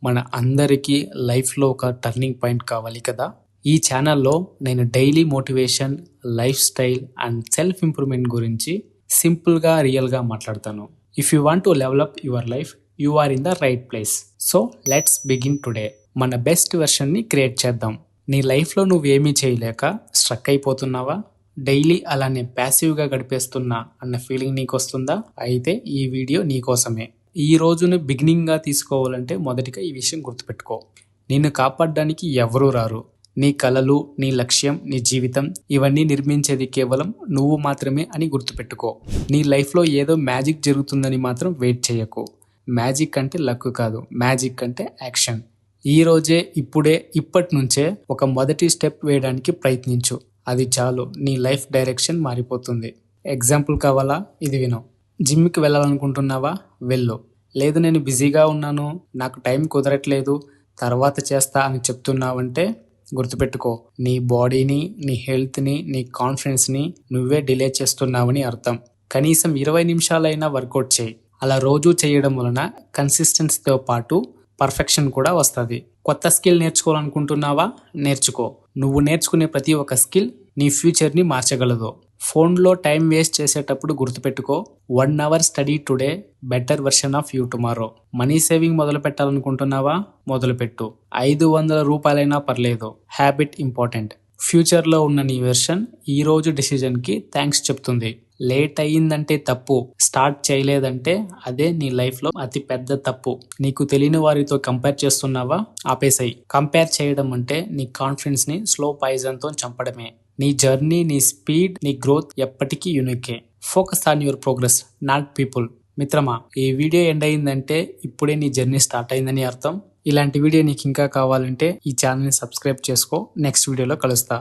మన అందరికీ లైఫ్లో ఒక టర్నింగ్ పాయింట్ కావాలి కదా. ఈ ఛానల్లో నేను daily motivation, life style and self improvement గురించి సింపుల్గా రియల్గా మాట్లాడతాను. If you want to develop your life, you are in the right place. So let's begin today. మన బెస్ట్ వెర్షన్ని క్రియేట్ చేద్దాం. నీ లైఫ్లో నువ్వేమీ చేయలేక స్ట్రక్ అయిపోతున్నావా? డైలీ అలానే ప్యాసివ్గా గడిపేస్తున్నా అన్న ఫీలింగ్ నీకు వస్తుందా? అయితే ఈ వీడియో నీకోసమే. ఈ రోజును బిగినింగ్గా తీసుకోవాలంటే మొదటిగా ఈ విషయం గుర్తుపెట్టుకో. నిన్ను కాపాడడానికి ఎవరూ రారు. నీ కలలు, నీ లక్ష్యం, నీ జీవితం ఇవన్నీ నిర్మించేది కేవలం నువ్వు మాత్రమే అని గుర్తుపెట్టుకో. నీ లైఫ్లో ఏదో మ్యాజిక్ జరుగుతుందని మాత్రం వెయిట్ చేయకు. మ్యాజిక్ అంటే లక్ కాదు, మ్యాజిక్ అంటే యాక్షన్. ఈ రోజే, ఇప్పుడే, ఇప్పటి నుంచే ఒక మొదటి స్టెప్ వేయడానికి ప్రయత్నించు. అది చాలు, నీ లైఫ్ డైరెక్షన్ మారిపోతుంది. ఎగ్జాంపుల్ కావాలా? ఇది విను. జిమ్కి వెళ్ళాలనుకుంటున్నావా? వెళ్ళు. లేదు నేను బిజీగా ఉన్నాను, నాకు టైం కుదరట్లేదు, తర్వాత చేస్తా అని చెప్తున్నావంటే గుర్తుపెట్టుకో, నీ బాడీని, నీ హెల్త్ని, నీ కాన్ఫిడెన్స్ని నువ్వే డిలే చేస్తున్నావని అర్థం. కనీసం 20 నిమిషాలైనా వర్కౌట్ చేయి. అలా రోజు చేయడం వలన కన్సిస్టెన్సీతో పాటు పర్ఫెక్షన్ కూడా వస్తుంది. కొత్త స్కిల్ నేర్చుకోవాలనుకుంటున్నావా? నేర్చుకో. నువ్వు నేర్చుకునే ప్రతి ఒక్క స్కిల్ నీ ఫ్యూచర్ని మార్చగలదు. ఫోన్లో టైం వేస్ట్ చేసేటప్పుడు గుర్తుపెట్టుకో, 1 hour study today, better version of you tomorrow. Money saving మొదలు పెట్టాలనుకుంటున్నావా? మొదలుపెట్టు. 500 రూపాయలైనా పర్లేదు. Habit important. ఫ్యూచర్లో ఉన్న నీ వెర్షన్ ఈ రోజు డిసిజన్కి థ్యాంక్స్ చెప్తుంది. లేట్ అయ్యిందంటే తప్పు, స్టార్ట్ చేయలేదంటే అదే నీ లైఫ్లో అతి పెద్ద తప్పు. నీకు తెలియని వారితో కంపేర్ చేస్తున్నావా? ఆపేసాయి. కంపేర్ చేయడం అంటే నీ కాన్ఫిడెన్స్ని స్లో పాయిజన్తో చంపడమే. నీ జర్నీ, నీ స్పీడ్, నీ గ్రోత్ ఎప్పటికీ యూనికే. Focus on your progress, not people. మిత్రమా, ఈ వీడియో ఎండ్ అయిందంటే ఇప్పుడే నీ జర్నీ స్టార్ట్ అయిందని అర్థం. ఇలాంటి వీడియో నీకు ఇంకా కావాలంటే ఈ ఛానల్ని సబ్స్క్రైబ్ చేసుకో. నెక్స్ట్ వీడియోలో కలుస్తా.